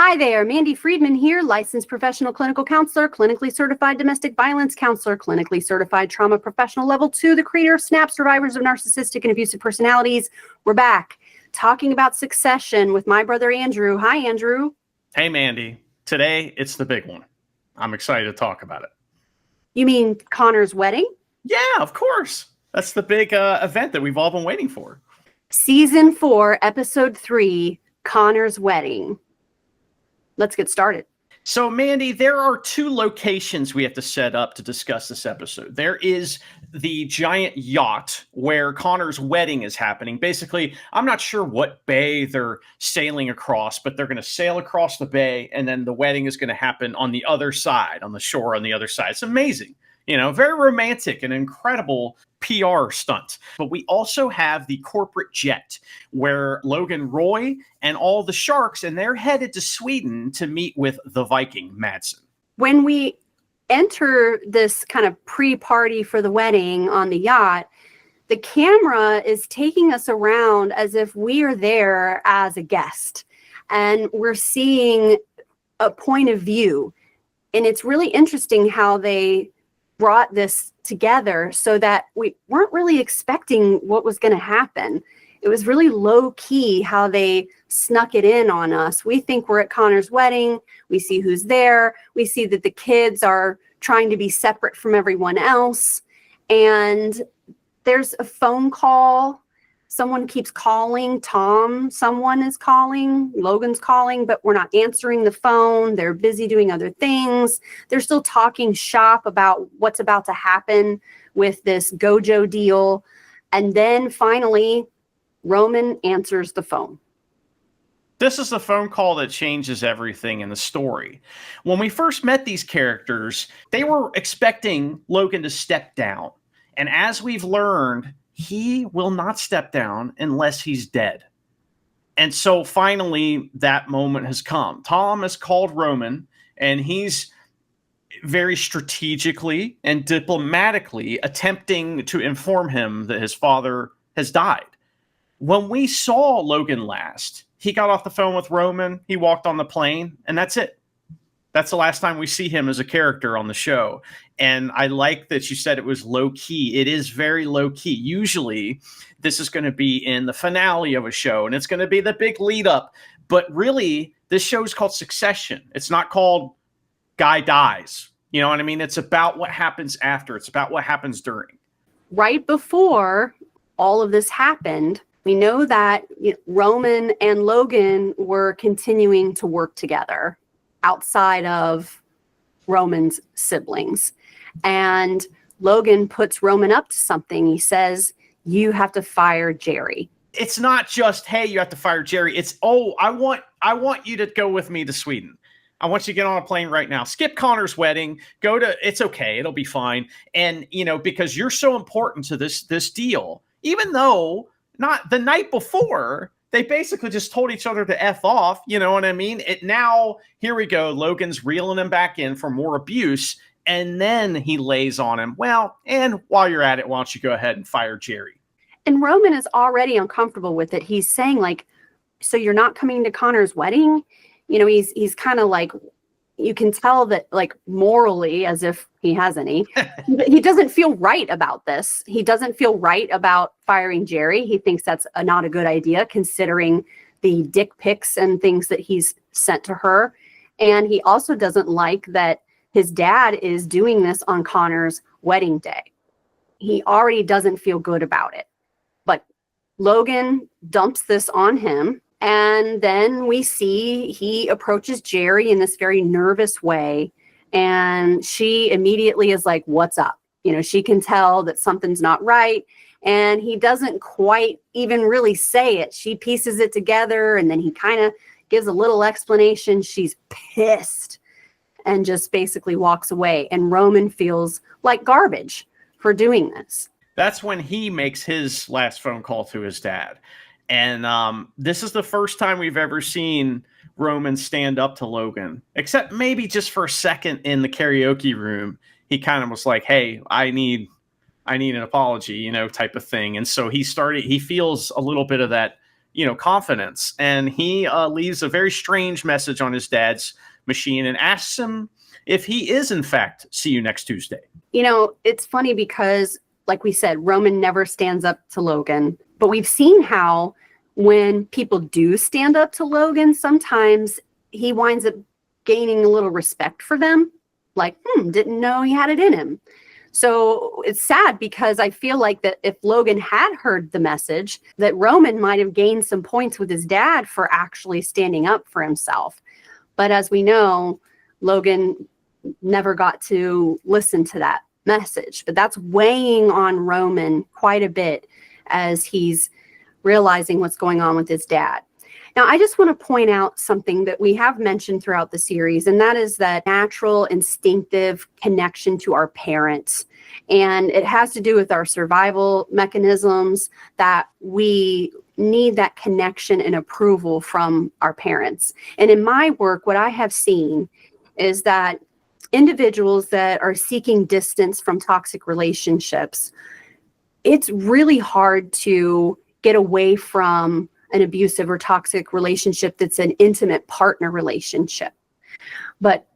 Hi there, Mandy Friedman here, licensed professional clinical counselor, clinically certified domestic violence counselor, clinically certified trauma professional level 2, the creator of SNAP, survivors of narcissistic and abusive personalities. We're back talking about Succession with my brother Andrew. Hi, Andrew. Hey, Mandy. Today, it's the big one. I'm excited to talk about it. You mean Connor's wedding? Yeah, of course. That's the big event that we've all been waiting for. Season 4, Episode 3, Connor's wedding. Let's get started. So, Mandy, there are 2 locations we have to set up to discuss this episode. There is the giant yacht where Connor's wedding is happening. Basically, I'm not sure what bay they're sailing across, but they're going to sail across the bay, and then the wedding is going to happen on the other side, on the shore on the other side. It's amazing. You know, very romantic and incredible PR stunt. But we also have the corporate jet where Logan Roy and all the sharks, and they're headed to Sweden to meet with the Viking, Madsen. When we enter this kind of pre-party for the wedding on the yacht, the camera is taking us around as if we are there as a guest. And we're seeing a point of view. And it's really interesting how they brought this together so that we weren't really expecting what was going to happen. It was really low key how they snuck it in on us. We think we're at Connor's wedding. We see who's there. We see that the kids are trying to be separate from everyone else. And there's a phone call. Someone keeps calling. Someone is calling. Logan's calling, but we're not answering the phone. They're busy doing other things. They're still talking shop about what's about to happen with this Gojo deal. And then finally, Roman answers the phone. This is the phone call that changes everything in the story. When we first met these characters, they were expecting Logan to step down. And as we've learned, he will not step down unless he's dead. And so finally, that moment has come. Tom has called Roman, and he's very strategically and diplomatically attempting to inform him that his father has died. When we saw Logan last, he got off the phone with Roman, he walked on the plane, and that's it. That's the last time we see him as a character on the show. And I like that you said it was low key. It is very low key. Usually this is going to be in the finale of a show and it's going to be the big lead up. But really, this show is called Succession. It's not called Guy Dies. You know what I mean? It's about what happens after. It's about what happens during. Right before all of this happened, we know that Roman and Logan were continuing to work together outside of Roman's siblings. And Logan puts Roman up to something. He says, you have to fire Jerry. It's not just, hey, you have to fire Jerry. It's, oh, I want you to go with me to Sweden. I want you to get on a plane right now. Skip Connor's wedding. It's okay. It'll be fine. And, because you're so important to this deal, even though not the night before, they basically just told each other to F off. You know what I mean? Here we go. Logan's reeling him back in for more abuse. And then he lays on him. Well, and while you're at it, why don't you go ahead and fire Jerry? And Roman is already uncomfortable with it. He's saying so you're not coming to Connor's wedding? He's kind of like, you can tell that morally, as if he has any, he doesn't feel right about this. He doesn't feel right about firing Jerry. He thinks that's not a good idea considering the dick pics and things that he's sent to her. And he also doesn't like that his dad is doing this on Connor's wedding day. He already doesn't feel good about it. But Logan dumps this on him. And then we see he approaches Jerry in this very nervous way. And she immediately is like, what's up? She can tell that something's not right. And he doesn't quite even really say it. She pieces it together. And then he kind of gives a little explanation. She's pissed and just basically walks away. And Roman feels like garbage for doing this. That's when he makes his last phone call to his dad. And this is the first time we've ever seen Roman stand up to Logan, except maybe just for a second in the karaoke room. He kind of was like, hey, I need an apology, type of thing. And so he feels a little bit of that, confidence. And he leaves a very strange message on his dad's machine and asks him if he is, in fact, see you next Tuesday. It's funny because, like we said, Roman never stands up to Logan. But we've seen how when people do stand up to Logan, sometimes he winds up gaining a little respect for them. Like, didn't know he had it in him. So it's sad because I feel like that if Logan had heard the message, that Roman might have gained some points with his dad for actually standing up for himself. But as we know, Logan never got to listen to that message. But that's weighing on Roman quite a bit as he's realizing what's going on with his dad. Now, I just want to point out something that we have mentioned throughout the series, and that is that natural, instinctive connection to our parents. And it has to do with our survival mechanisms, that we need that connection and approval from our parents. And in my work, what I have seen is that individuals that are seeking distance from toxic relationships, it's really hard to get away from an abusive or toxic relationship that's an intimate partner relationship. But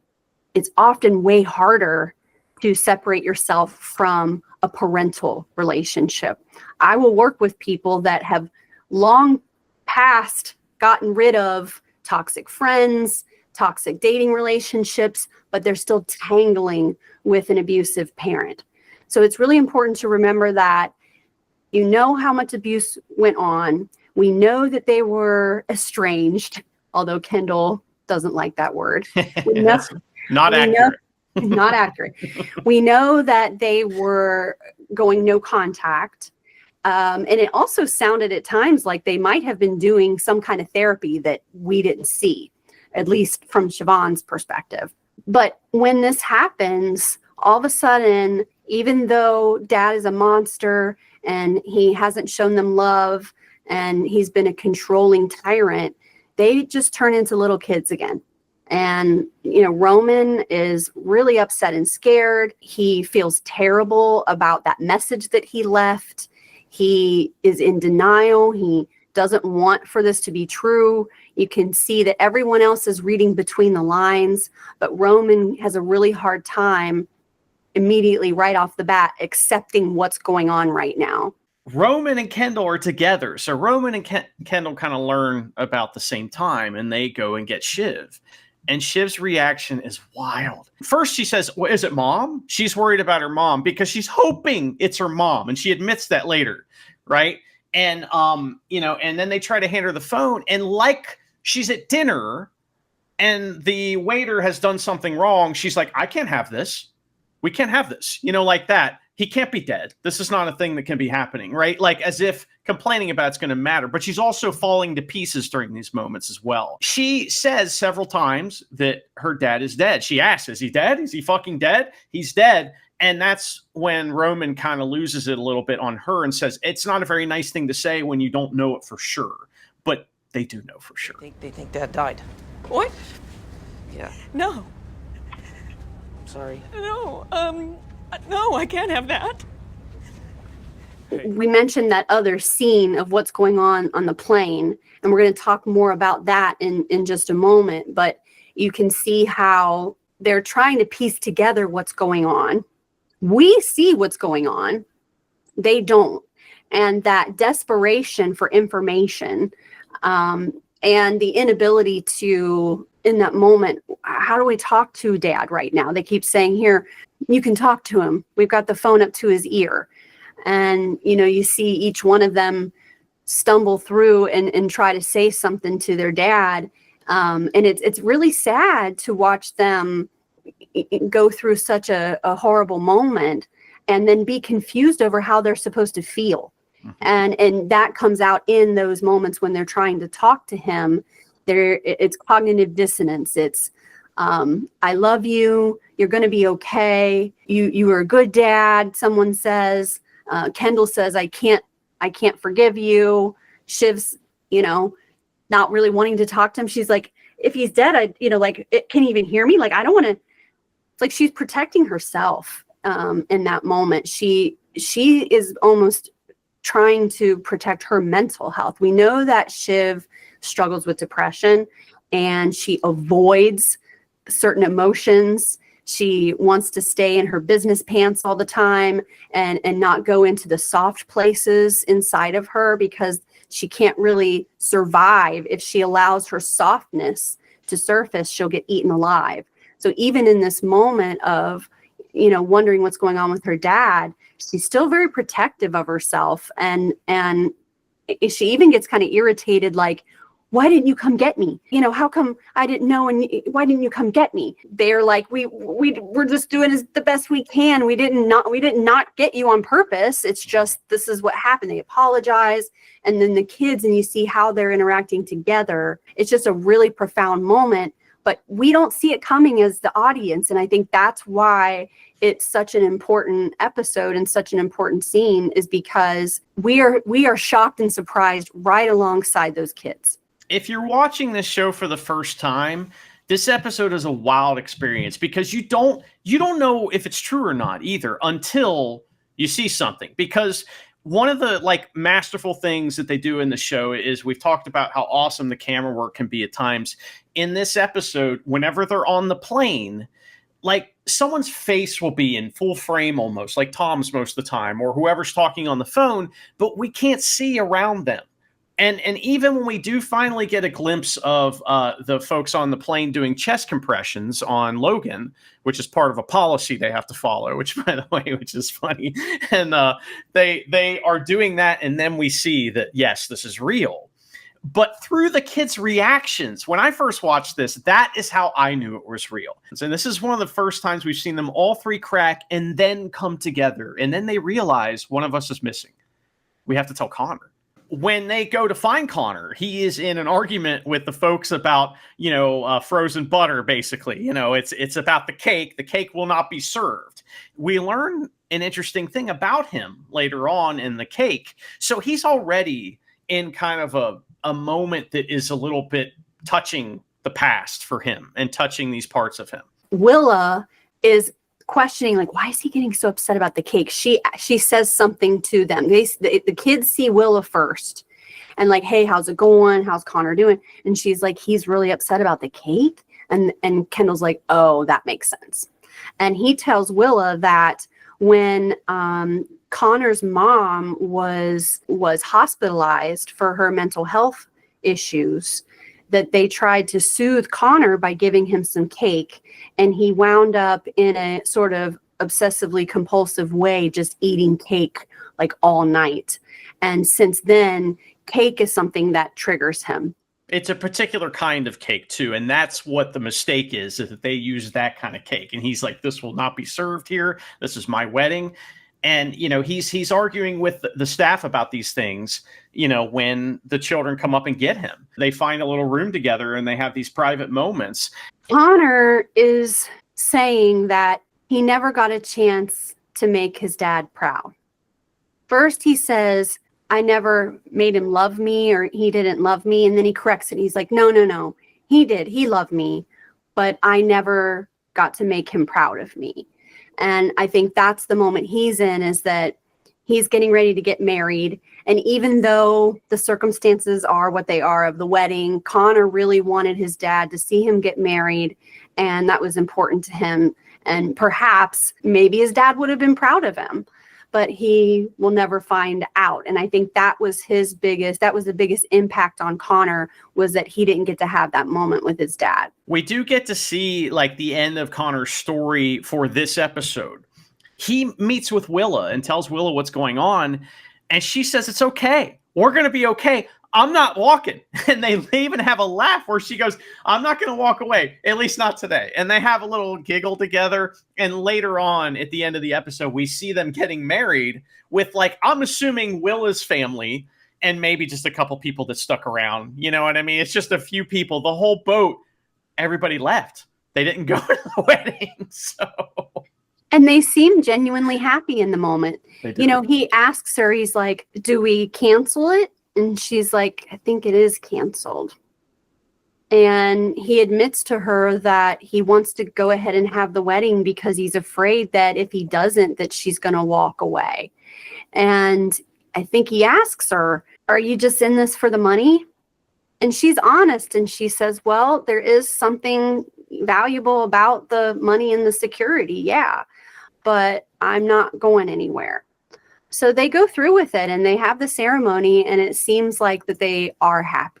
it's often way harder to separate yourself from a parental relationship. I will work with people that have long past gotten rid of toxic friends, toxic dating relationships, but they're still tangling with an abusive parent. So it's really important to remember that how much abuse went on. We know that they were estranged, although Kendall doesn't like that word. Not accurate. Not accurate. We know that they were going no contact. And it also sounded at times like they might have been doing some kind of therapy that we didn't see, at least from Siobhan's perspective. But when this happens, all of a sudden, even though dad is a monster and he hasn't shown them love and he's been a controlling tyrant, they just turn into little kids again. And, Roman is really upset and scared. He feels terrible about that message that he left. He is in denial. He doesn't want for this to be true. You can see that everyone else is reading between the lines, but Roman has a really hard time immediately right off the bat accepting what's going on right now. Roman and Kendall are together. So Roman and Kendall kind of learn about the same time, and they go and get Shiv. And Shiv's reaction is wild. First, she says, well, is it mom? She's worried about her mom because she's hoping it's her mom. And she admits that later, right? And, and then they try to hand her the phone. And like she's at dinner and the waiter has done something wrong, she's like, I can't have this. We can't have this, like that. He can't be dead. This is not a thing that can be happening, right? Like as if complaining about it's going to matter. But she's also falling to pieces during these moments as well. She says several times that her dad is dead. She asks, is he dead? Is he fucking dead? He's dead. And that's when Roman kind of loses it a little bit on her and says, it's not a very nice thing to say when you don't know it for sure. But they do know for sure. They think dad died. What? Yeah. No. Sorry. No, I can't have that. We mentioned that other scene of what's going on the plane, and we're going to talk more about that in just a moment. But you can see how they're trying to piece together what's going on. We see what's going on. They don't. And that desperation for information and the inability to, in that moment, how do we talk to dad right now? They keep saying, here, you can talk to him. We've got the phone up to his ear. And, you see each one of them stumble through and try to say something to their dad. And it's really sad to watch them go through such a horrible moment and then be confused over how they're supposed to feel. Mm-hmm. And that comes out in those moments when they're trying to talk to him. It's cognitive dissonance. It's, I love you. You're going to be okay. You were a good dad. Someone says, Kendall says, I can't forgive you. Shiv's, not really wanting to talk to him. She's like, if he's dead, can he even hear me? Like, I don't want to, it's like she's protecting herself, in that moment. She is almost trying to protect her mental health. We know that Shiv struggles with depression and she avoids certain emotions. She wants to stay in her business pants all the time and not go into the soft places inside of her, because she can't really survive. If she allows her softness to surface, she'll get eaten alive. So even in this moment of, wondering what's going on with her dad, she's still very protective of herself. And she even gets kind of irritated, like, why didn't you come get me? How come I didn't know? And why didn't you come get me? They're like, we're just doing the best we can. We did not get you on purpose. It's just, this is what happened. They apologize. And then the kids, and you see how they're interacting together. It's just a really profound moment, but we don't see it coming as the audience. And I think that's why it's such an important episode and such an important scene, is because we are shocked and surprised right alongside those kids. If you're watching this show for the first time, this episode is a wild experience, because you don't know if it's true or not either until you see something. Because one of the masterful things that they do in the show is, we've talked about how awesome the camera work can be at times. In this episode, whenever they're on the plane, someone's face will be in full frame, almost like Tom's most of the time, or whoever's talking on the phone, but we can't see around them. And even when we do finally get a glimpse of the folks on the plane doing chest compressions on Logan, which is part of a policy they have to follow, which, by the way, which is funny. And they are doing that. And then we see that, yes, this is real. But through the kids' reactions, when I first watched this, that is how I knew it was real. And this is one of the first times we've seen them all three crack and then come together. And then they realize one of us is missing. We have to tell Connor. When they go to find Connor, he is in an argument with the folks about, frozen butter, basically. It's about the cake. The cake will not be served. We learn an interesting thing about him later on in the cake. So he's already in kind of a moment that is a little bit touching the past for him and touching these parts of him. Willa is questioning, why is he getting so upset about the cake? She says something to them. The kids see Willa first and hey, how's it going? How's Connor doing? And she's like, he's really upset about the cake. And Kendall's like, oh, that makes sense. And he tells Willa that when Connor's mom was hospitalized for her mental health issues, that they tried to soothe Connor by giving him some cake, and he wound up in a sort of obsessively compulsive way just eating cake all night. And since then, cake is something that triggers him. It's a particular kind of cake too, and that's what the mistake is that they use that kind of cake. And he's like, this will not be served here. This is my wedding. And, he's arguing with the staff about these things, when the children come up and get him. They find a little room together and they have these private moments. Connor is saying that he never got a chance to make his dad proud. First, he says, I never made him love me, or he didn't love me. And then he corrects it. He's like, no, he did. He loved me, but I never got to make him proud of me. And I think that's the moment he's in, is that he's getting ready to get married. And even though the circumstances are what they are of the wedding, Connor really wanted his dad to see him get married. And that was important to him. And perhaps maybe his dad would have been proud of him, but he will never find out. And I think that was the biggest impact on Connor, was that he didn't get to have that moment with his dad. We do get to see the end of Connor's story for this episode. He meets with Willa and tells Willa what's going on. And she says, it's okay. We're going to be okay. I'm not walking. And they even have a laugh where she goes, I'm not going to walk away, at least not today. And they have a little giggle together. And later on at the end of the episode, we see them getting married with I'm assuming Willa's family and maybe just a couple people that stuck around. You know what I mean? It's just a few people. The whole boat, everybody left. They didn't go to the wedding. So... And they seem genuinely happy in the moment. He asks her, he's like, do we cancel it? And she's like, I think it is canceled. And he admits to her that he wants to go ahead and have the wedding because he's afraid that if he doesn't, that she's going to walk away. And I think he asks her, are you just in this for the money? And she's honest, and she says, well, there is something valuable about the money and the security, yeah, but I'm not going anywhere. So they go through with it, and they have the ceremony, and it seems like that they are happy.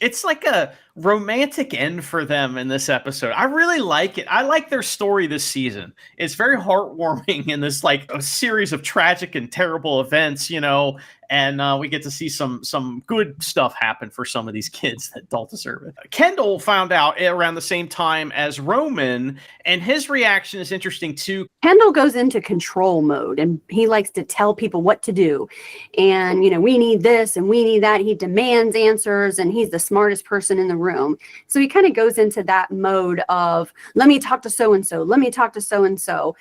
It's like a romantic end for them in this episode. I really like it. I like their story this season. It's very heartwarming in this like a series of tragic and terrible events, you know, and we get to see some good stuff happen for some of these kids that don't deserve it. Kendall found out around the same time as Roman, and his reaction is interesting too. Kendall goes into control mode, and he likes to tell people what to do. And, you know, we need this and we need that. He demands answers, and he's the smartest person in the room. So he kind of goes into that mode of, let me talk to so-and-so. Let me talk to so-and-so.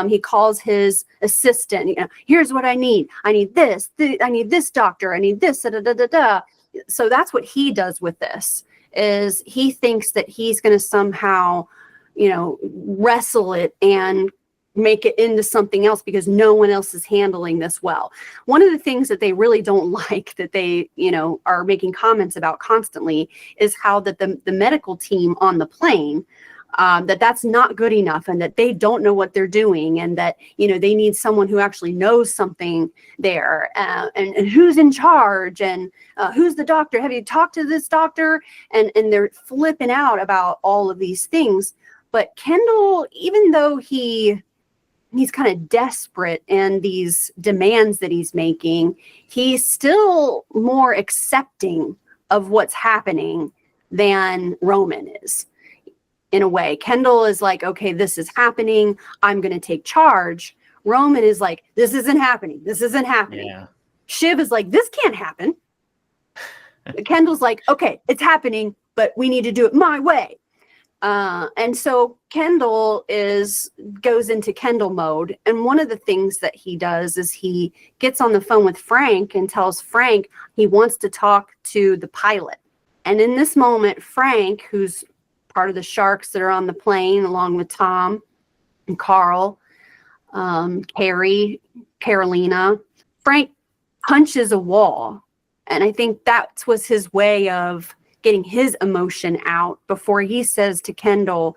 He calls his assistant, you know, here's what I need. I need this. I need this doctor. I need this. Da, da, da, da. So that's what he does with this, is he thinks that he's going to somehow, you know, wrestle it and make it into something else because no one else is handling this well. One of the things that they really don't like, that they, you know, are making comments about constantly, is how that the medical team on the plane, that's not good enough, and that they don't know what they're doing, and that, you know, they need someone who actually knows something there, and who's in charge, and who's the doctor, have you talked to this doctor, and they're flipping out about all of these things. But Kendall, even though he's kind of desperate and these demands that he's making, he's still more accepting of what's happening than Roman is. In a way, Kendall is like, okay, this is happening, I'm going to take charge. Roman is like, this isn't happening. This isn't happening. Yeah. Shiv is like, this can't happen. Kendall's like, okay, it's happening, but we need to do it my way. And so Kendall goes into Kendall mode. And one of the things that he does is he gets on the phone with Frank and tells Frank he wants to talk to the pilot. And in this moment, Frank, who's part of the sharks that are on the plane, along with Tom and Carl, Carrie, Carolina, Frank punches a wall. And I think that was his way of getting his emotion out before he says to Kendall,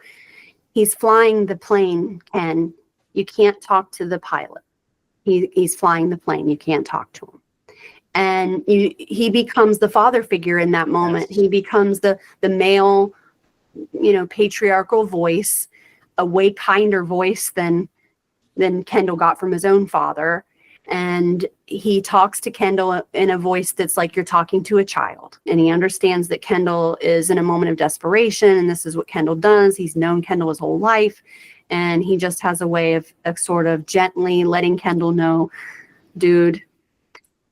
he's flying the plane, Ken. You can't talk to the pilot. He's flying the plane. You can't talk to him. And he becomes the father figure in that moment. Yes. He becomes the male, you know, patriarchal voice, a way kinder voice than Kendall got from his own father. And he talks to Kendall in a voice that's like you're talking to a child. And he understands that Kendall is in a moment of desperation, and this is what Kendall does. He's known Kendall his whole life, and he just has a way of sort of gently letting Kendall know, dude,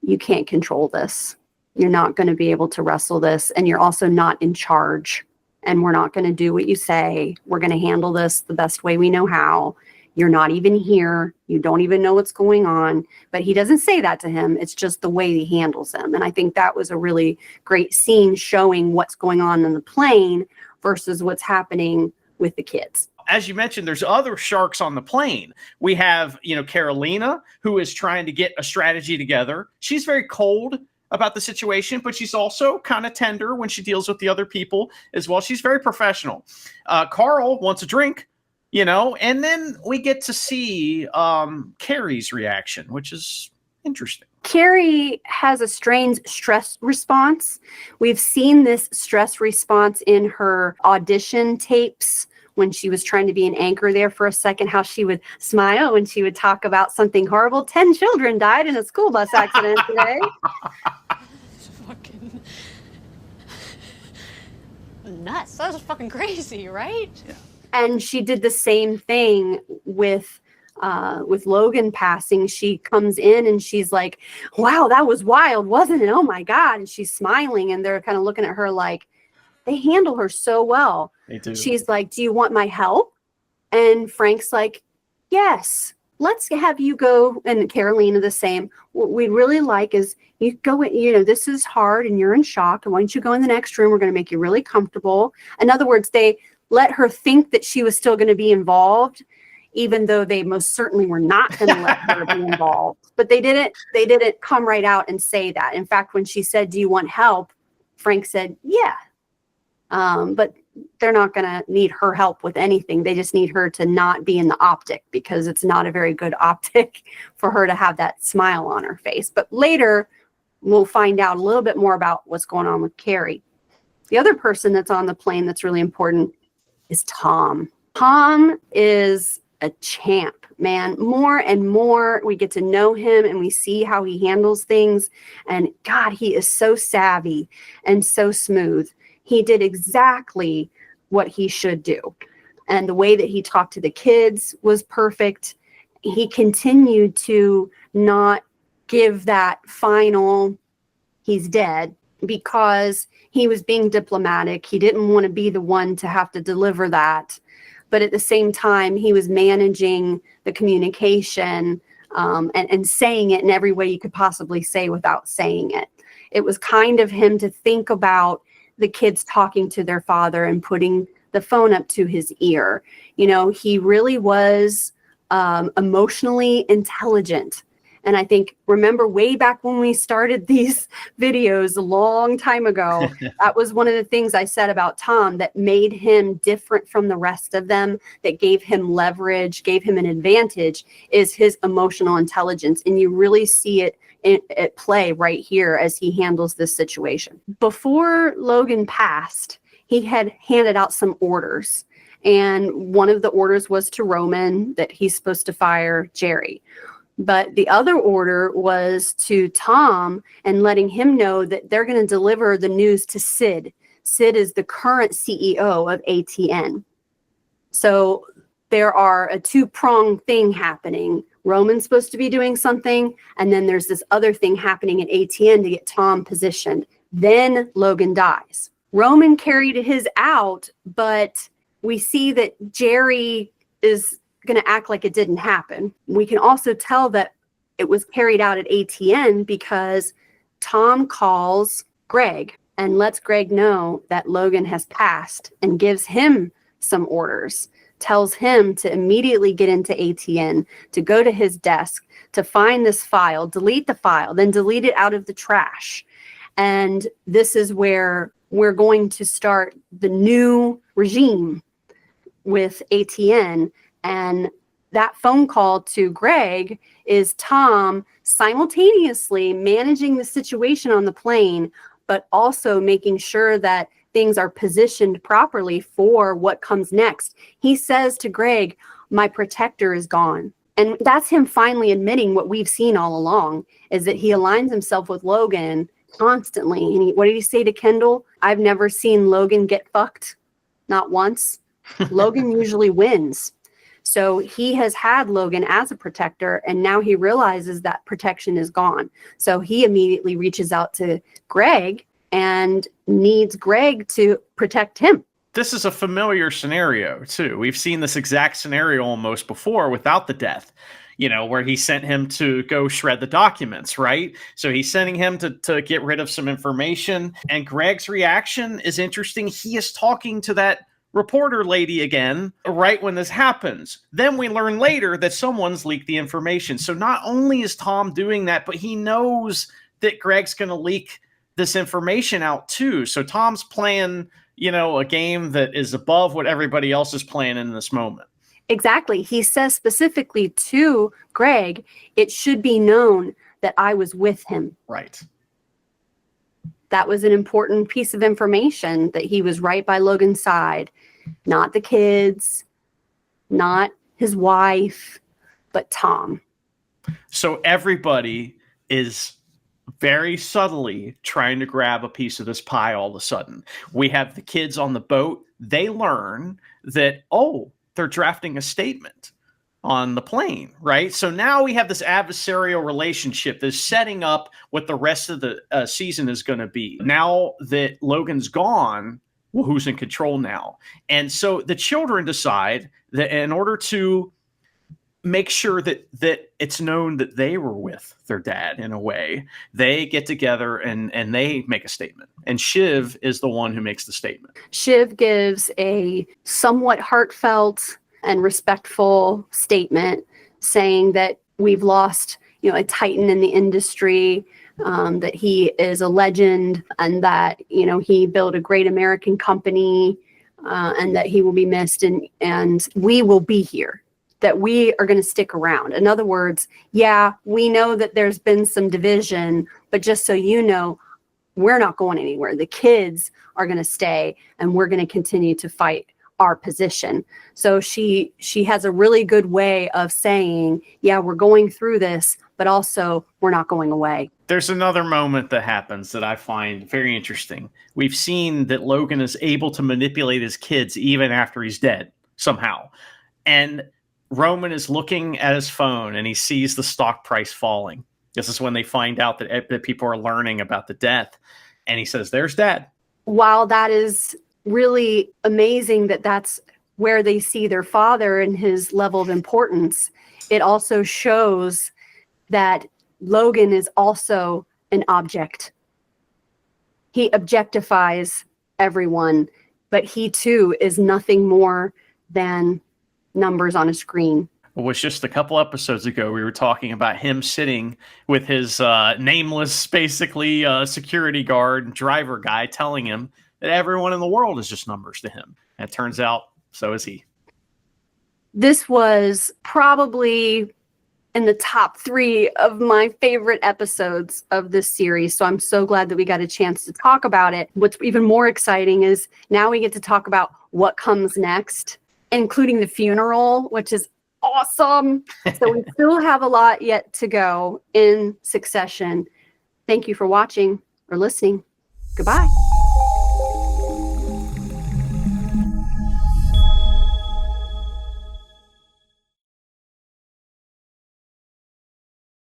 you can't control this. You're not going to be able to wrestle this, and you're also not in charge. And we're not going to do what you say. We're going to handle this the best way we know how. You're not even here. You don't even know what's going on. But he doesn't say that to him. It's just the way he handles him. And I think that was a really great scene showing what's going on in the plane versus what's happening with the kids. As you mentioned, there's other sharks on the plane. We have, you know, Carolina, who is trying to get a strategy together. She's very cold about the situation, but she's also kind of tender when she deals with the other people as well. She's very professional. Carl wants a drink, you know, and then we get to see Carrie's reaction, which is interesting. Carrie has a strange stress response. We've seen this stress response in her audition tapes when she was trying to be an anchor there for a second, how she would smile when she would talk about something horrible. 10 children died in a school bus accident today. It's fucking nuts. That was fucking crazy, right? Yeah. And she did the same thing with Logan passing. She comes in and she's like, wow, that was wild, wasn't it? Oh my God. And she's smiling, and they're kind of looking at her like, they handle her so well. They do. She's like, do you want my help? And Frank's like, yes, let's have you go. And Carolina the same. What we'd really like is you go, you know, this is hard and you're in shock. And why don't you go in the next room? We're going to make you really comfortable. In other words, they let her think that she was still going to be involved, even though they most certainly were not going to let her be involved. But they didn't come right out and say that. In fact, when she said, "Do you want help?" Frank said, "Yeah." But they're not going to need her help with anything. They just need her to not be in the optic, because it's not a very good optic for her to have that smile on her face. But later, we'll find out a little bit more about what's going on with Carrie. The other person that's on the plane that's really important is Tom. Tom is a champ, man. More and more we get to know him and we see how he handles things. And God, he is so savvy and so smooth. He did exactly what he should do. And the way that he talked to the kids was perfect. He continued to not give that final, "he's dead," because he was being diplomatic. He didn't want to be the one to have to deliver that. But at the same time, he was managing the communication and saying it in every way you could possibly say without saying it. It was kind of him to think about the kids talking to their father and putting the phone up to his ear. You know, he really was emotionally intelligent. And I think, remember way back when we started these videos a long time ago, that was one of the things I said about Tom that made him different from the rest of them, that gave him leverage, gave him an advantage, is his emotional intelligence. And you really see it at play right here as he handles this situation. Before Logan passed, he had handed out some orders. And one of the orders was to Roman that he's supposed to fire Jerry. But the other order was to Tom and letting him know that they're going to deliver the news to Sid. Sid is the current CEO of ATN. So there are a two-pronged thing happening. Roman's supposed to be doing something, and then there's this other thing happening at ATN to get Tom positioned. Then Logan dies. Roman carried his out, but we see that Jerry is going to act like it didn't happen. We can also tell that it was carried out at ATN because Tom calls Greg and lets Greg know that Logan has passed and gives him some orders, tells him to immediately get into ATN, to go to his desk, to find this file, delete the file, then delete it out of the trash. And this is where we're going to start the new regime with ATN. And that phone call to Greg is Tom simultaneously managing the situation on the plane, but also making sure that things are positioned properly for what comes next. He says to Greg, "My protector is gone." And that's him finally admitting what we've seen all along, is that he aligns himself with Logan constantly. And what did he say to Kendall? "I've never seen Logan get fucked. Not once." Logan usually wins. So he has had Logan as a protector, and now he realizes that protection is gone. So he immediately reaches out to Greg and needs Greg to protect him. This is a familiar scenario, too. We've seen this exact scenario almost before without the death, you know, where he sent him to go shred the documents, right? So he's sending him to get rid of some information. And Greg's reaction is interesting. He is talking to that reporter lady again right when this happens. Then we learn later that someone's leaked the information. So not only is Tom doing that, but he knows that Greg's going to leak this information out too. So Tom's playing, you know, a game that is above what everybody else is playing in this moment. Exactly. He says specifically to Greg, "It should be known that I was with him." Right. That was an important piece of information, that he was right by Logan's side, not the kids, not his wife, but Tom. So everybody is very subtly trying to grab a piece of this pie all of a sudden. We have the kids on the boat. They learn that, oh, they're drafting a statement on the plane, right? So now we have this adversarial relationship that's setting up what the rest of the season is going to be. Now that Logan's gone, well, who's in control now? And so the children decide that in order to make sure that it's known that they were with their dad in a way, they get together and they make a statement. And Shiv is the one who makes the statement. Shiv gives a somewhat heartfelt and respectful statement saying that we've lost, a titan in the industry, that he is a legend, and that, he built a great American company, and that he will be missed, and we will be here, that we are going to stick around. In other words, yeah, we know that there's been some division, but just so you know, we're not going anywhere. The kids are going to stay, and we're going to continue to fight our position. So she has a really good way of saying, yeah, we're going through this, but also we're not going away. There's another moment that happens that I find very interesting. We've seen that Logan is able to manipulate his kids even after he's dead somehow. And Roman is looking at his phone and he sees the stock price falling. This is when they find out that people are learning about the death. And he says, there's Dad. While that is really amazing that that's where they see their father and his level of importance, it also shows that Logan is also an object. He objectifies everyone, but he too is nothing more than numbers on a screen. It was just a couple episodes ago we were talking about him sitting with his nameless, basically security guard driver guy telling him that everyone in the world is just numbers to him. And it turns out so is he. This was probably in the top 3 of my favorite episodes of this series. So I'm so glad that we got a chance to talk about it. What's even more exciting is now we get to talk about what comes next, including the funeral, which is awesome. So we still have a lot yet to go in Succession. Thank you for watching or listening. Goodbye.